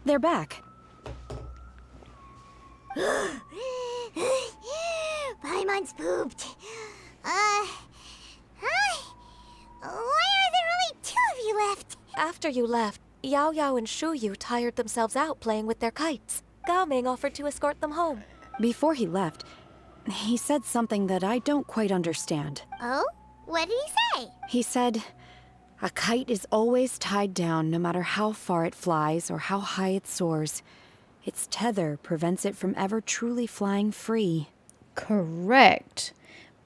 They're back. Paimon's pooped. Hi. Why are there only 2 of you left? After you left, Yao Yao and Shu Yu tired themselves out playing with their kites. Gao Ming offered to escort them home. Before he left, he said something that I don't quite understand. Oh? What did he say? He said, a kite is always tied down no matter how far it flies or how high it soars. Its tether prevents it from ever truly flying free. Correct.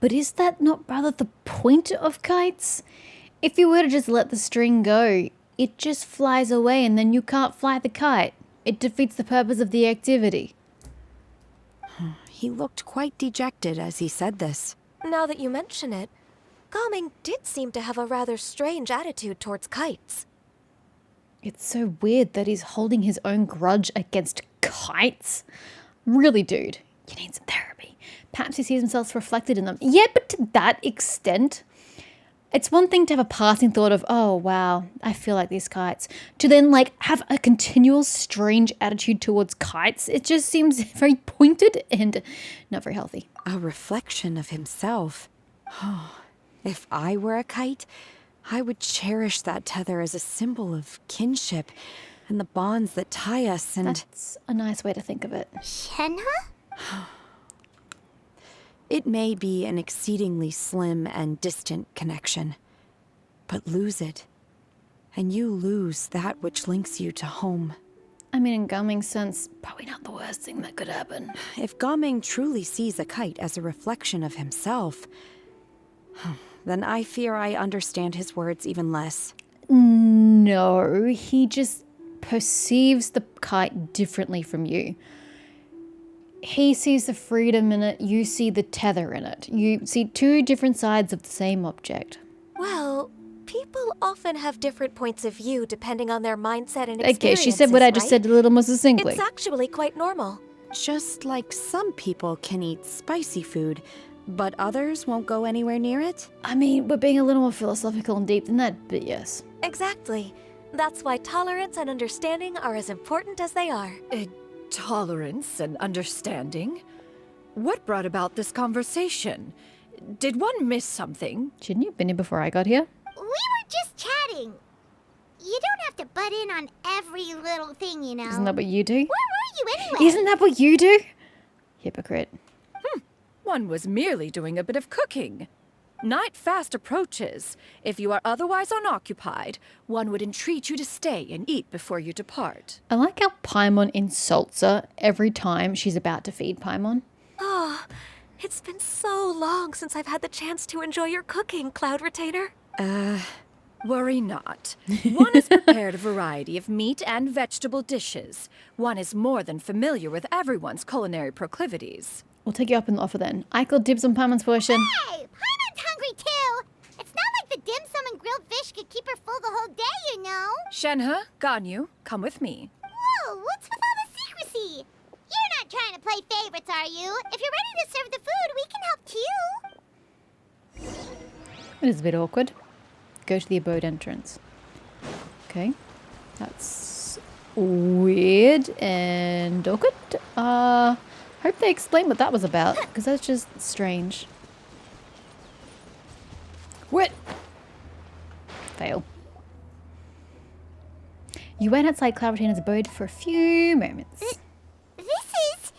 But is that not rather the point of kites? If you were to just let the string go, it just flies away and then you can't fly the kite. It defeats the purpose of the activity. He looked quite dejected as he said this. Now that you mention it, Gao Ming did seem to have a rather strange attitude towards kites. It's so weird that he's holding his own grudge against kites. Really, dude, you need some therapy. Perhaps he sees himself reflected in them. Yeah, but to that extent, it's one thing to have a passing thought of, oh, wow, I feel like these kites. To then, like, have a continual strange attitude towards kites. It just seems very pointed and not very healthy. A reflection of himself. If I were a kite, I would cherish that tether as a symbol of kinship and the bonds that tie us and... That's a nice way to think of it. Shenhe? It may be an exceedingly slim and distant connection, but lose it, and you lose that which links you to home. I mean, in Gao Ming's sense, probably not the worst thing that could happen. If Gao Ming truly sees a kite as a reflection of himself, then I fear I understand his words even less. No, he just perceives the kite differently from you. He sees the freedom in it, you see the tether in it. You see 2 different sides of the same object. Well, people often have different points of view depending on their mindset and experiences, Okay, she said what I just right? said a little more succinctly. It's actually quite normal. Just like some people can eat spicy food, but others won't go anywhere near it? I mean, we're being a little more philosophical and deep than that, but yes. Exactly. That's why tolerance and understanding are as important as they are. Tolerance and understanding? What brought about this conversation? Did one miss something? Shouldn't you have been here before I got here? We were just chatting. You don't have to butt in on every little thing, you know. Isn't that what you do? Where were you anyway? Isn't that what you do? Hypocrite. One was merely doing a bit of cooking. Night fast approaches. If you are otherwise unoccupied, one would entreat you to stay and eat before you depart. I like how Paimon insults her every time she's about to feed Paimon. Oh, it's been so long since I've had the chance to enjoy your cooking, Cloud Retainer. Worry not. One has prepared a variety of meat and vegetable dishes. One is more than familiar with everyone's culinary proclivities. We'll take you up on the offer then. I call dibs on Paimon's portion. Hey, Paimon's hungry too. It's not like the dim sum and grilled fish could keep her full the whole day, you know. Shenhe, Ganyu, come with me. Whoa, what's with all the secrecy? You're not trying to play favorites, are you? If you're ready to serve the food, we can help too. It is a bit awkward. Go to the abode entrance. Okay. That's weird and awkward. Hope they explain what that was about, because that's just strange. What? Fail. You went outside Cloud Retainer's abode for a few moments. This is...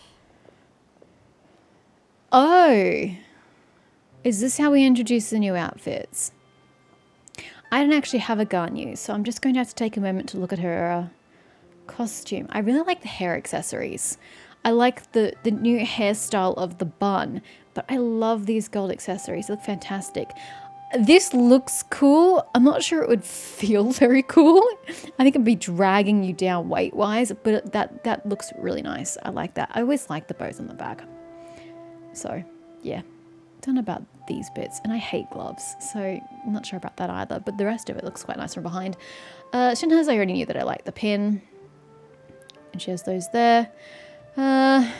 Oh. Is this how we introduce the new outfits? I don't actually have a Ganyu, so I'm just going to have to take a moment to look at her costume. I really like the hair accessories. I like the new hairstyle of the bun, but I love these gold accessories. They look fantastic. This looks cool. I'm not sure it would feel very cool. I think it'd be dragging you down weight-wise, but that looks really nice. I like that. I always like the bows on the back. So, yeah. Don't know about these bits, and I hate gloves, so I'm not sure about that either, but the rest of it looks quite nice from behind. Shinha's, I already knew that I liked the pin, and she has those there. Her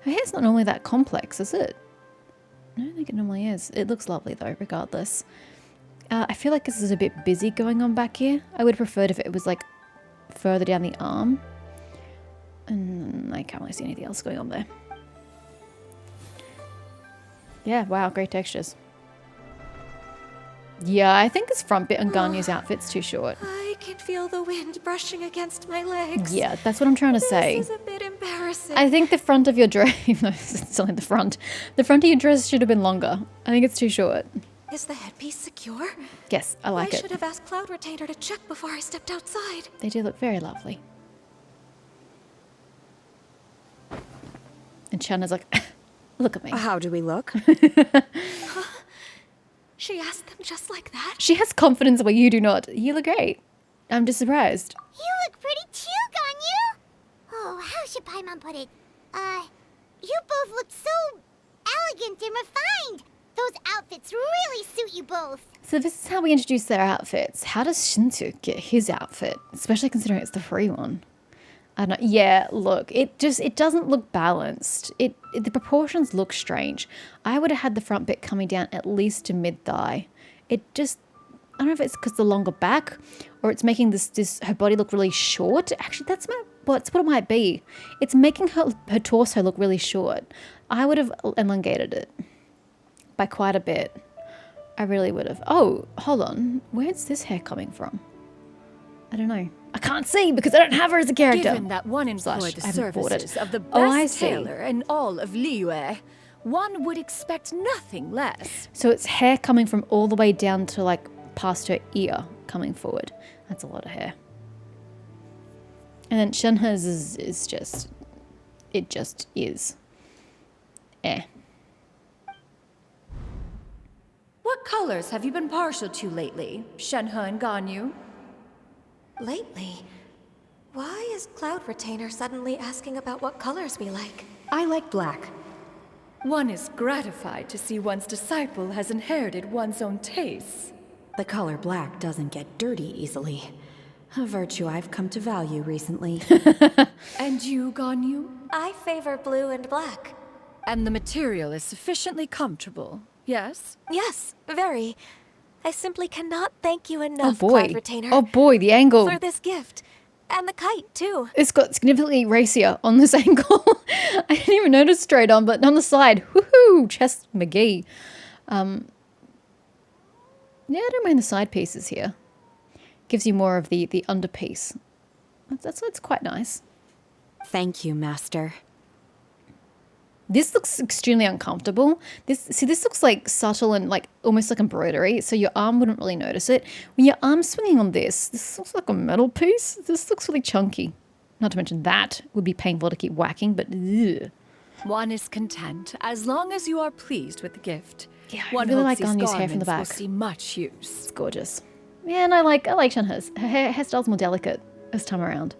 hair's not normally that complex, is it? I don't think it normally is. It looks lovely though, regardless. I feel like this is a bit busy going on back here. I would have preferred if it was like further down the arm. And I can't really see anything else going on there. Yeah, wow, great textures. Yeah, I think this front bit on Ganyu's outfit's too short. I can feel the wind brushing against my legs. Yeah, that's what I'm trying to say. This is a bit embarrassing. I think the front of your dress, no, it's only the front. The front of your dress should have been longer. I think it's too short. Is the headpiece secure? Yes, I like I it. should have asked Cloud Retainer to check before I stepped outside. They do look very lovely. And Shanna's like, look at me. How do we look? She asked them just like that? She has confidence where you do not. You look great. I'm just surprised. You look pretty too, Ganyu. Oh, how should Paimon put it? You both look so elegant and refined. Those outfits really suit you both. So this is how we introduce their outfits. How does Shinsu get his outfit? Especially considering it's the free one. I don't know. Yeah, look, it doesn't look balanced. The proportions look strange. I would have had the front bit coming down at least to mid-thigh. I don't know if it's because the longer back or it's making this her body look really short. Actually, that's what it might be. It's making her torso look really short. I would have elongated it by quite a bit. I really would have. Oh, hold on. Where's this hair coming from? I don't know. I can't see because I don't have her as a character. Given that one employed the I haven't bought it. services of the Oh, I best see. tailor in all of Liyue, one would expect nothing less. So it's hair coming from all the way down to like past her ear coming forward. That's a lot of hair. And then Shenhe's is just, it just is. What colors have you been partial to lately, Shenhe and Ganyu? Lately, why is Cloud Retainer suddenly asking about what colors we like? I like black. One is gratified to see one's disciple has inherited one's own tastes. The color black doesn't get dirty easily. A virtue I've come to value recently. And you, Ganyu? I favor blue and black. And the material is sufficiently comfortable, yes? Yes, very. I simply cannot thank you Oh enough, boy. Cloud Retainer, Oh boy, the angle. for this gift. And the kite, too. It's got significantly racier on this angle. I didn't even notice straight on, but on the side, woohoo, chest McGee. Yeah, I don't mind the side pieces here. Gives you more of the underpiece. That's quite nice. Thank you, Master. This looks extremely uncomfortable. This looks like subtle and like almost like embroidery, so your arm wouldn't really notice it. When your arm's swinging on this looks like a metal piece. This looks really chunky. Not to mention that would be painful to keep whacking, but ugh. One is content as long as you are pleased with the gift. Yeah, I One really hopes like these Ganyu's hair from the garments back. will see much use. It's gorgeous. Yeah, and I like Shenhe's. Her hairstyle's more delicate this time around.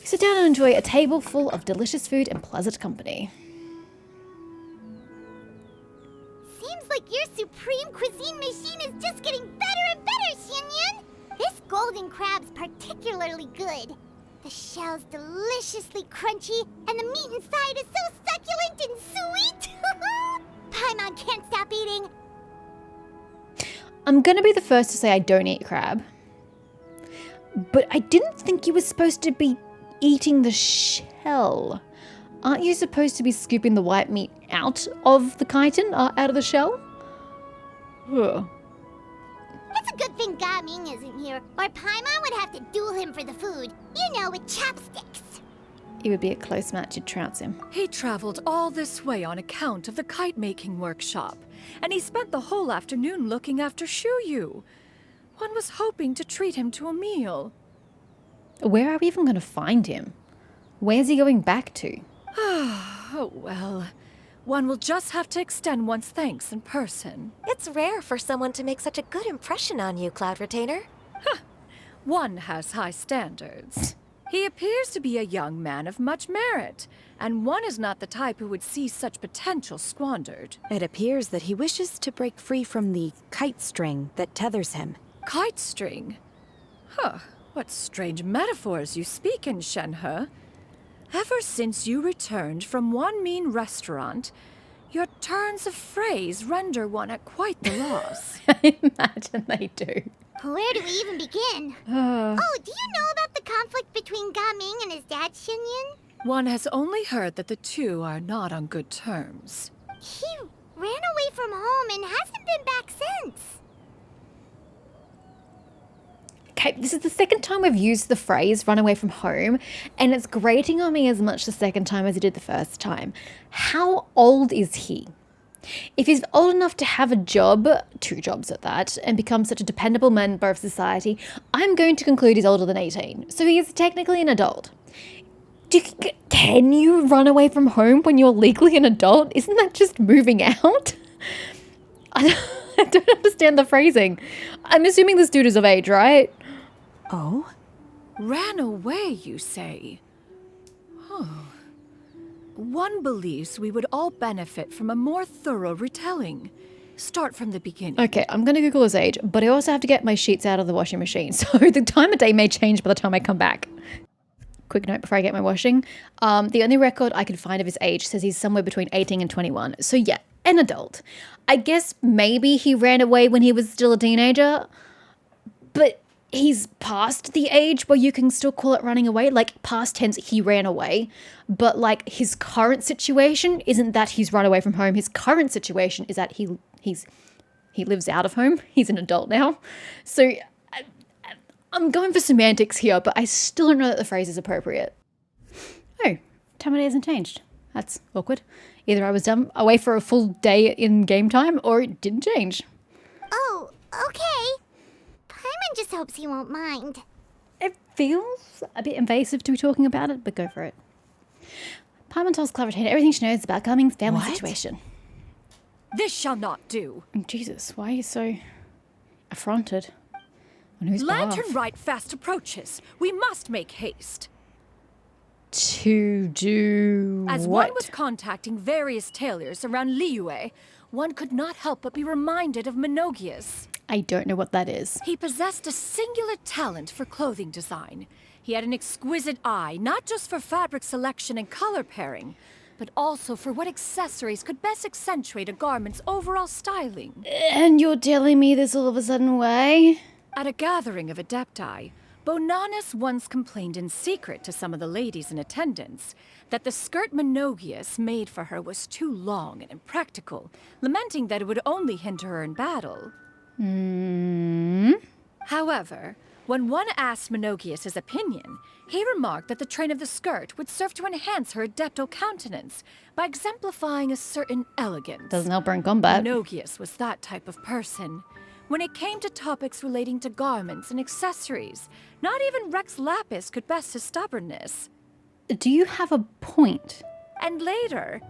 Sit down and enjoy a table full of delicious food and pleasant company. Seems like your supreme cuisine machine is just getting better and better, Xianyun. This golden crab's particularly good. The shell's deliciously crunchy, and the meat inside is so succulent and sweet. Paimon can't stop eating. I'm gonna be the first to say I don't eat crab. But I didn't think you were supposed to be eating the shell. Aren't you supposed to be scooping the white meat out of the chitin, out of the shell? Ugh. It's a good thing Gaming isn't here, or Paimon would have to duel him for the food. You know, with chopsticks. It would be a close match to trounce him. He traveled all this way on account of the kite-making workshop, and he spent the whole afternoon looking after Shuyu. One was hoping to treat him to a meal. Where are we even going to find him? Where's he going back to? Oh, well. One will just have to extend one's thanks in person. It's rare for someone to make such a good impression on you, Cloud Retainer. One has high standards. He appears to be a young man of much merit, and one is not the type who would see such potential squandered. It appears that he wishes to break free from the kite string that tethers him. Kite string? Huh, what strange metaphors you speak in, Shenhe. Ever since you returned from one mean restaurant, your turns of phrase render one at quite the loss. I imagine they do. Where do we even begin? Oh, do you know about the conflict between Gaming and his dad, Xinyun? One has only heard that the two are not on good terms. He ran away from home and hasn't been back since. Okay, this is the second time we've used the phrase run away from home, and it's grating on me as much the second time as it did the first time. How old is he? If he's old enough to have a job, 2 jobs at that, and become such a dependable member of society, I'm going to conclude he's older than 18. So he is technically an adult. Can you run away from home when you're legally an adult? Isn't that just moving out? I don't understand the phrasing. I'm assuming this dude is of age, right? Oh? Ran away, you say? One believes we would all benefit from a more thorough retelling. Start from the beginning. Okay, I'm going to Google his age, but I also have to get my sheets out of the washing machine, so the time of day may change by the time I come back. Quick note before I get my washing. The only record I could find of his age says he's somewhere between 18 and 21. So yeah, an adult. I guess maybe he ran away when he was still a teenager, but he's past the age where you can still call it running away. Like, past tense, he ran away. But like, his current situation isn't that he's run away from home. His current situation is that he lives out of home. He's an adult now. So I'm going for semantics here, but I still don't know that the phrase is appropriate. Oh, time of day hasn't changed. That's awkward. Either I was away for a full day in game time, or it didn't change. Oh, okay. Paimon just hopes he won't mind. It feels a bit invasive to be talking about it, but go for it. Paimon tells Clavitaine everything she knows about Gaming's family situation. This shall not do. Jesus, why are you so affronted? On whose Lantern behalf? Rite fast approaches. We must make haste. To do As what? one was contacting various tailors around Liyue, one could not help but be reminded of Menogius. I don't know what that is. He possessed a singular talent for clothing design. He had an exquisite eye, not just for fabric selection and color pairing, but also for what accessories could best accentuate a garment's overall styling. And you're telling me this all of a sudden way? At a gathering of Adepti, Bonanis once complained in secret to some of the ladies in attendance that the skirt Menogius made for her was too long and impractical, lamenting that it would only hinder her in battle. However, when one asked Menogius his opinion, he remarked that the train of the skirt would serve to enhance her adeptal countenance by exemplifying a certain elegance. Doesn't help her in combat. Menogius was that type of person. When it came to topics relating to garments and accessories, not even Rex Lapis could best his stubbornness. Do you have a point? And later...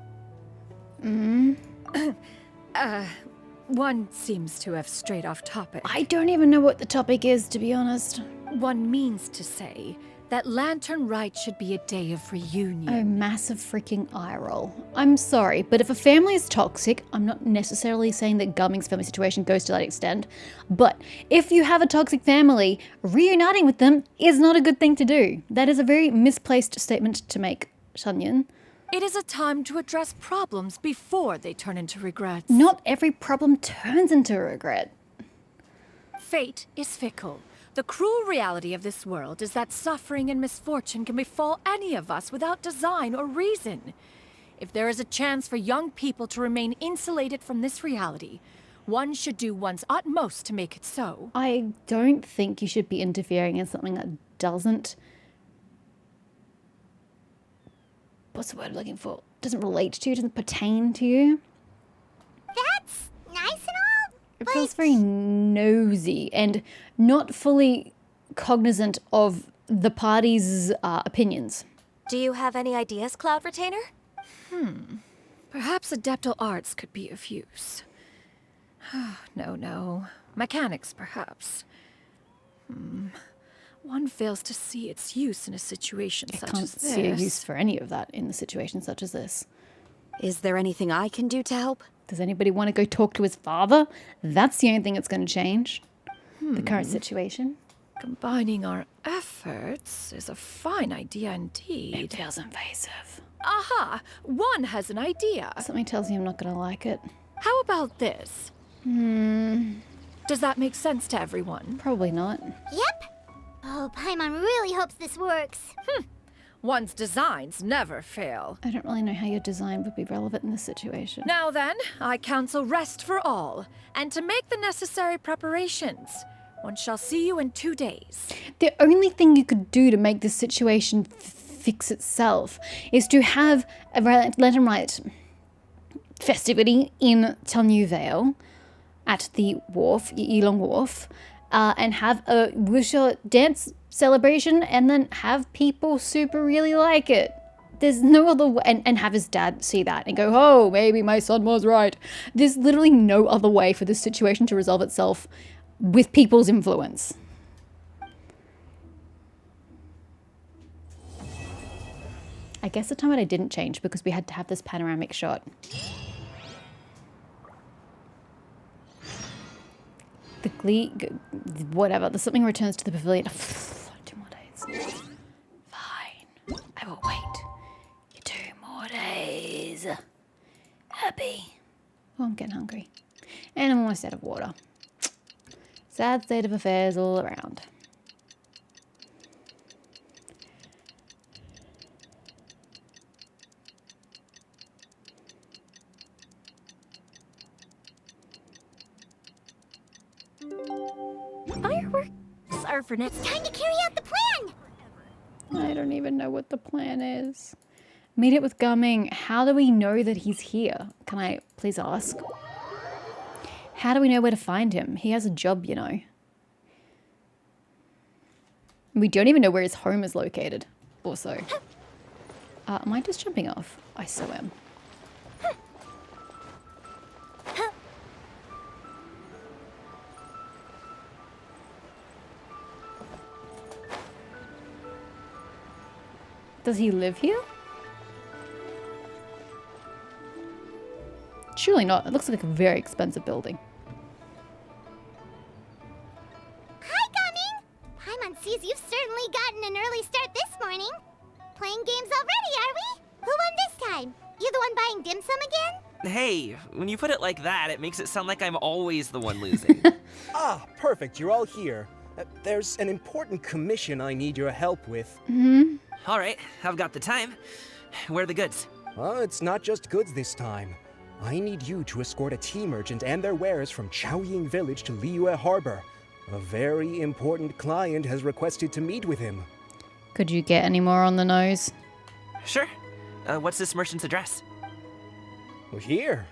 one seems to have strayed off topic. I don't even know what the topic is, to be honest. One means to say that Lantern Rite should be a day of reunion. Oh, massive freaking eye roll. I'm sorry, but if a family is toxic, I'm not necessarily saying that Gumming's family situation goes to that extent, but if you have a toxic family, reuniting with them is not a good thing to do. That is a very misplaced statement to make, Xinyun. It is a time to address problems before they turn into regrets. Not every problem turns into a regret. Fate is fickle. The cruel reality of this world is that suffering and misfortune can befall any of us without design or reason. If there is a chance for young people to remain insulated from this reality, one should do one's utmost to make it so. I don't think you should be interfering in something that doesn't... What's the word I'm looking for? Doesn't relate to you, doesn't pertain to you. That's nice and all, It but feels very nosy and not fully cognizant of the party's opinions. Do you have any ideas, Cloud Retainer? Perhaps adeptal arts could be of use. No. Mechanics, perhaps. One fails to see its use in a situation I such can't as this. see a use for any of that in a situation such as this. Is there anything I can do to help? Does anybody want to go talk to his father? That's the only thing that's going to change the current situation. Combining our efforts is a fine idea indeed. It feels invasive. Aha! One has an idea. Something tells me I'm not going to like it. How about this? Does that make sense to everyone? Probably not. Yep. Oh, Paimon really hopes this works. One's designs never fail. I don't really know how your design would be relevant in this situation. Now then, I counsel rest for all, and to make the necessary preparations. One shall see you in 2 days. The only thing you could do to make this situation fix itself is to have a Lantern Rite festivity in Telnu Vale at the wharf, Yilong Wharf, and have a wuxia dance celebration and then have people super really like it. There's no other way, and have his dad see that and go, oh, maybe my son was right. There's literally no other way for this situation to resolve itself with people's influence. I guess the time I didn't change because we had to have this panoramic shot. The whatever, the something returns to the pavilion. 2 more days. Fine. I will wait. 2 more days. Happy. Oh, I'm getting hungry. And I'm almost out of water. Sad state of affairs all around. Fireworks are for next time to carry out the plan. I don't even know what the plan is. Meet it with Gumming. How do we know that he's here? Can I please ask? How do we know where to find him? He has a job, you know. We don't even know where his home is located. Also. Am I just jumping off? I so am. Does he live here? Surely not. It looks like a very expensive building. Hi, Gumming! Paimon sees you've certainly gotten an early start this morning. Playing games already, are we? Who won this time? You the one buying dim sum again? Hey, when you put it like that, it makes it sound like I'm always the one losing. Ah, perfect. You're all here. There's an important commission I need your help with. All right, I've got the time. Where are the goods? It's not just goods this time. I need you to escort a tea merchant and their wares from Chaoying Village to Liyue Harbor. A very important client has requested to meet with him. Could you get any more on the nose? Sure. What's this merchant's address? Well, here.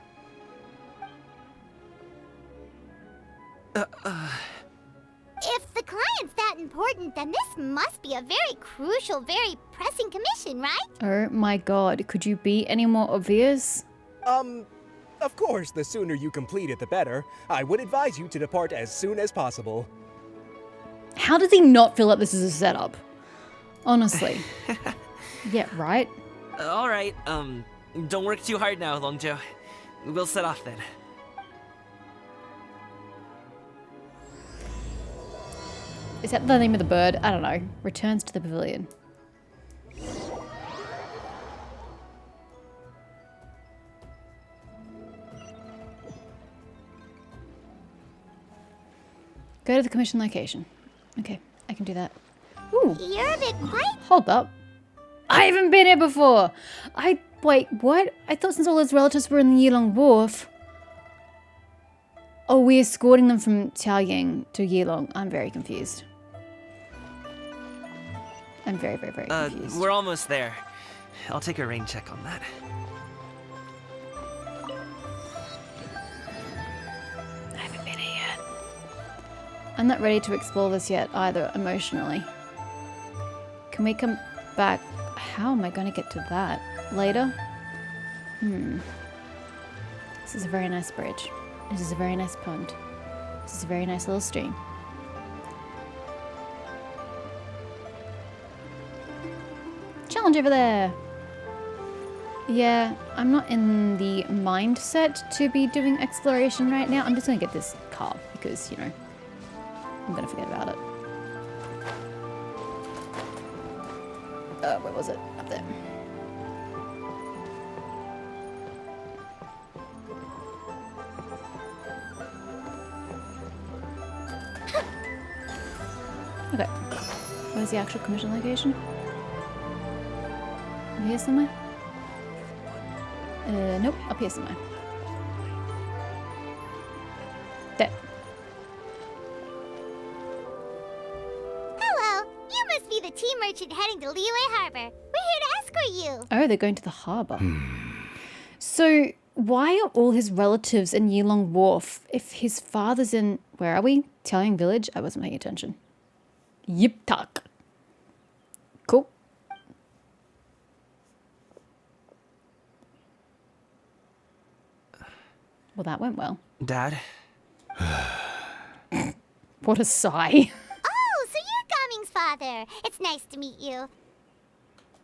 If the client's that important, then this must be a very crucial, very pressing commission, right? Oh my god, could you be any more obvious? Of course, the sooner you complete it, the better. I would advise you to depart as soon as possible. How does he not feel like this is a setup? Honestly. Yeah, right? All right, don't work too hard now, Longjo. We'll set off then. Is that the name of the bird? I don't know. Returns to the pavilion. Go to the commission location. Okay, I can do that. Ooh, You're a bit quiet. hold up. I haven't been here before. Wait, what? I thought since all his relatives were in the Yilong Wharf. Oh, we're escorting them from Taoying to Yilong. I'm very confused. I'm very, very, very confused. We're almost there. I'll take a rain check on that. I haven't been here yet. I'm not ready to explore this yet either, emotionally. Can we come back? How am I going to get to that? Later? This is a very nice bridge. This is a very nice pond. This is a very nice little stream. Challenge over there! Yeah, I'm not in the mindset to be doing exploration right now. I'm just gonna get this car because, you know, I'm gonna forget about it. Where was it? Up there. Okay. Where's the actual commission location? Up here somewhere? Nope, up here somewhere. There. Hello, you must be the tea merchant heading to Liyue Harbor. We're here to escort you. Oh, they're going to the harbour. So, why are all his relatives in Yilong Wharf if his father's in... Where are we? Taoyang Village? I wasn't paying attention. Yip tak. Cool. Well, that went well. Dad? What a sigh. Oh, so you're Gaming's father. It's nice to meet you.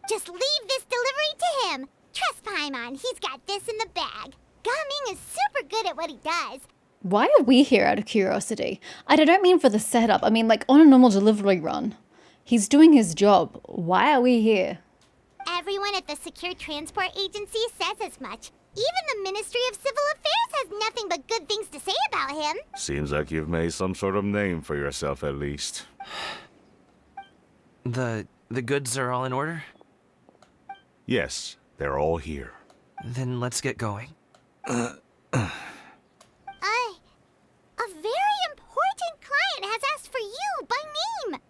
Just leave this delivery to him. Trust Paimon, he's got this in the bag. Gaming is super good at what he does. Why are we here out of curiosity? I don't mean for the setup. I mean, like, on a normal delivery run. He's doing his job. Why are we here? Everyone at the Secure Transport Agency says as much. Even the Ministry of Civil Affairs has nothing but good things to say about him. Seems like you've made some sort of name for yourself at least. The goods are all in order? Yes, they're all here. Then let's get going. A very important client has asked for you by name.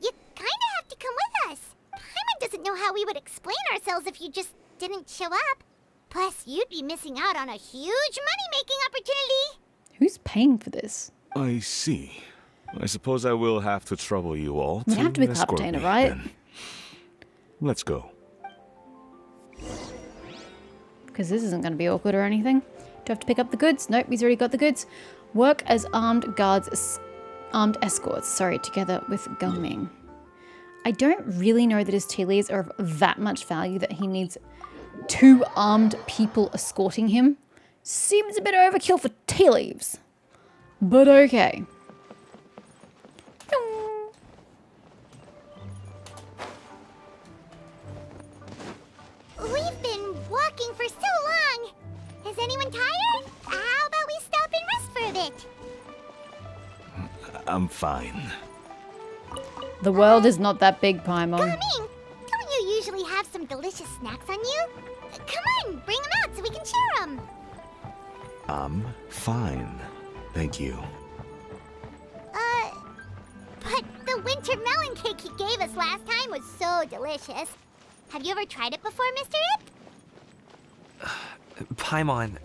You kinda have to come with us. Paimon doesn't know how we would explain ourselves if you just didn't show up. Plus, you'd be missing out on a huge money-making opportunity. Who's paying for this? I see. I suppose I will have to trouble you all You to have to be escort Clappertainer, me, right? then. Let's go. Because this isn't going to be awkward or anything. Do I have to pick up the goods? Nope, he's already got the goods. Work as armed escorts, together with Gaming. I don't really know that his tea leaves are of that much value that he needs 2 armed people escorting him. Seems a bit overkill for tea leaves. But okay. We've been walking for so long. Is anyone tired? How about we stop and rest for a bit? I'm fine. The world is not that big, Paimon. Gaming, don't you usually have some delicious snacks on you? Come on, bring them out so we can share them. I'm fine. Thank you. But the winter melon cake he gave us last time was so delicious. Have you ever tried it before, Mr. Ip? Paimon.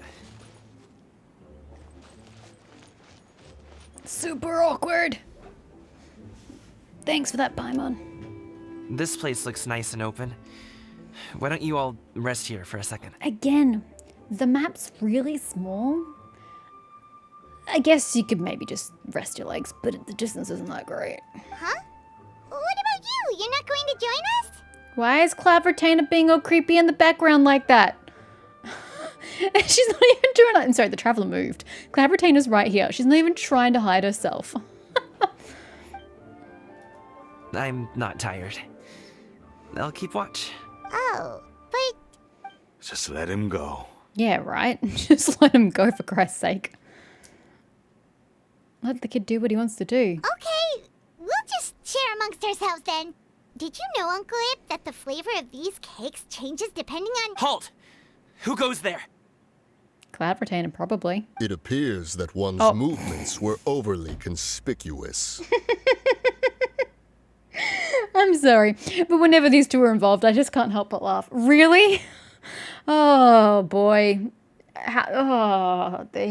Super awkward. Thanks for that, Paimon. This place looks nice and open. Why don't you all rest here for a second? Again, the map's really small. I guess you could maybe just rest your legs, but the distance isn't that great. Huh? What about you? You're not going to join us? Why is Clappertainer being all creepy in the background like that? She's not even doing it. I'm sorry, the traveler moved. Clappertainer's right here. She's not even trying to hide herself. I'm not tired. I'll keep watch. Oh, but Just let him go. Yeah, right? Just let him go, for Christ's sake. Let the kid do what he wants to do. okay. We'll just share amongst ourselves then. Did you know, Uncle Ip, that the flavor of these cakes changes depending on... Halt! Who goes there? Clappertainer, probably. It appears that one's movements were overly conspicuous. I'm sorry, but whenever these two are involved, I just can't help but laugh. Really? Oh, boy. They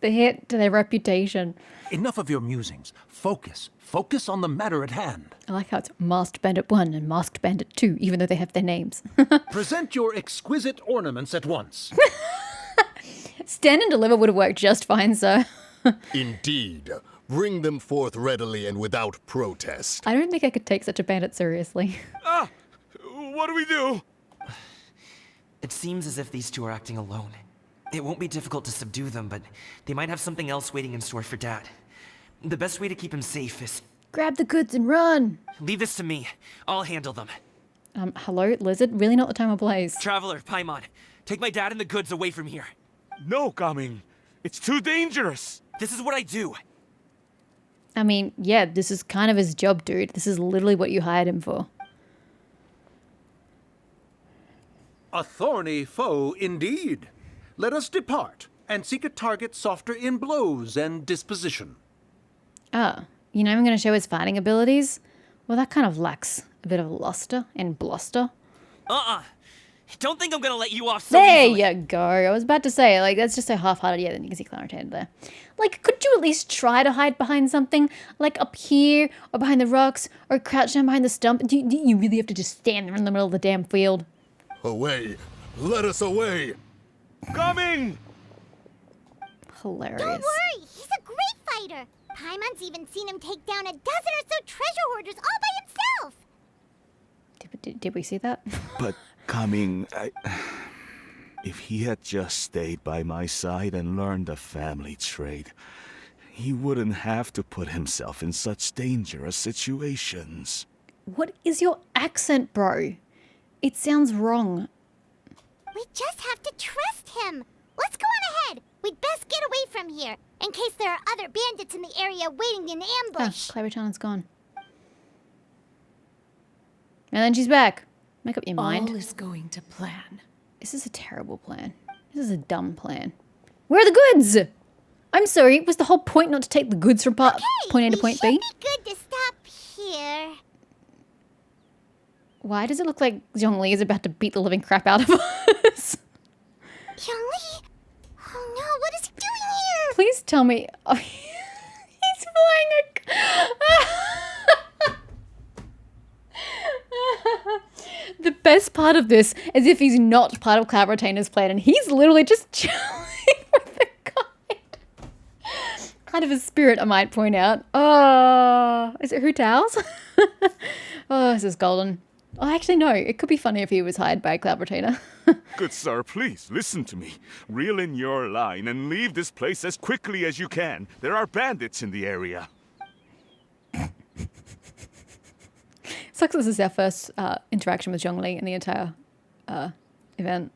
hit to their reputation. Enough of your musings. Focus. Focus on the matter at hand. I like how it's Masked Bandit 1 and Masked Bandit 2, even though they have their names. Present your exquisite ornaments at once. Stand and deliver would have worked just fine, sir. Indeed. Bring them forth readily and without protest. I don't think I could take such a bandit seriously. What do we do? It seems as if these two are acting alone. It won't be difficult to subdue them, but they might have something else waiting in store for Dad. The best way to keep him safe is... Grab the goods and run! leave this to me. I'll handle them. Hello, Lizard? Really not the time or place. Traveler, Paimon, take my dad and the goods away from here. No, Gaming. It's too dangerous. This is what I do. I mean, yeah, this is kind of his job, dude. This is literally what you hired him for. A thorny foe indeed. Let us depart and seek a target softer in blows and disposition. Oh, you know I'm going to show his fighting abilities? Well, that kind of lacks a bit of luster and bluster. Don't think I'm gonna let you off so There easily. you go. I was about to say, like, that's just so half-hearted. Yeah, then you can see Claritated there. Like, could you at least try to hide behind something? Like up here, or behind the rocks, or crouch down behind the stump? Do you really have to just stand there in the middle of the damn field? Away! Let us away! Coming! Hilarious. Don't worry, he's a great fighter. Paimon's even seen him take down a dozen or so treasure hoarders all by himself. Did we see that? But coming, if he had just stayed by my side and learned the family trade, he wouldn't have to put himself in such dangerous situations. What is your accent, bro? It sounds wrong. We just have to trust him. Let's go on ahead. We'd best get away from here, in case there are other bandits in the area waiting in ambush. Claritan's gone. And then she's back. Make up your mind. All is going to plan. This is a terrible plan. This is a dumb plan. Where are the goods? I'm sorry, was the whole point not to take the goods from point A to point B? Should be good to stop here. Why does it look like Zhongli is about to beat the living crap out of us? Zhongli? Oh no, what is he doing here? Please tell me. Oh, he's flying The best part of this is if he's not part of Cloud Retainer's plan and he's literally just chilling with the guide. Kind of a spirit, I might point out. Oh, is it Hu Tao's? Oh, this is golden. Oh, actually, no. It could be funny if he was hired by Cloud Retainer. Good sir, please listen to me. Reel in your line and leave this place as quickly as you can. There are bandits in the area. Sucks this is our first interaction with Zhongli in the entire event.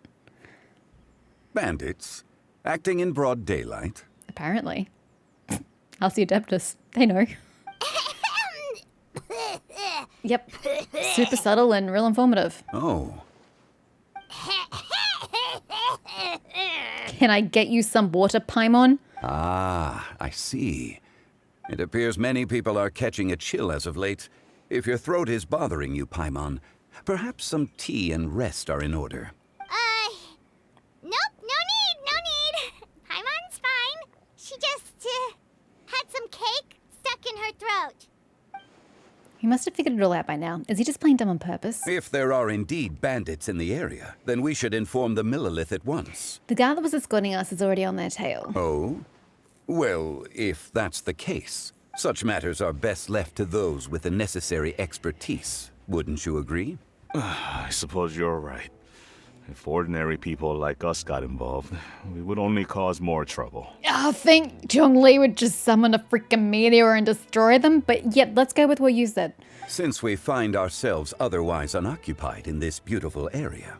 Bandits? Acting in broad daylight? Apparently. How's the Adeptus? They know. Yep. Super subtle and real informative. Oh. Can I get you some water, Paimon? Ah, I see. It appears many people are catching a chill as of late. If your throat is bothering you, Paimon, perhaps some tea and rest are in order. Nope, no need. Paimon's fine. She just, had some cake stuck in her throat. He must have figured it all out by now. Is he just playing dumb on purpose? If there are indeed bandits in the area, then we should inform the Millilith at once. The guy that was escorting us is already on their tail. Oh? Well, if that's the case, such matters are best left to those with the necessary expertise. Wouldn't you agree? I suppose you're right. If ordinary people like us got involved, we would only cause more trouble. I think Zhongli would just summon a freaking meteor and destroy them, but yep, let's go with what you said. Since we find ourselves otherwise unoccupied in this beautiful area,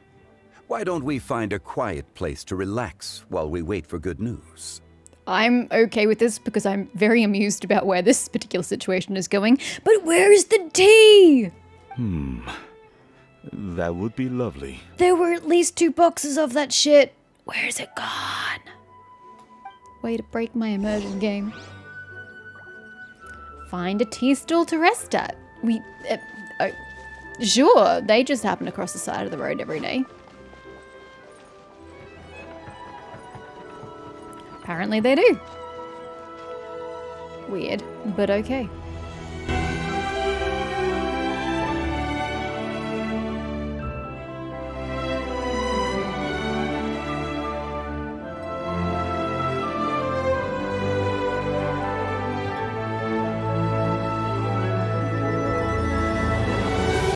why don't we find a quiet place to relax while we wait for good news? I'm okay with this because I'm very amused about where this particular situation is going, but where is the tea? That would be lovely. There were at least 2 boxes of that shit. Where's it gone? Way to break my immersion game. Find a tea stall to rest at. Sure, they just happen to cross the side of the road every day. Apparently they do. Weird, but okay.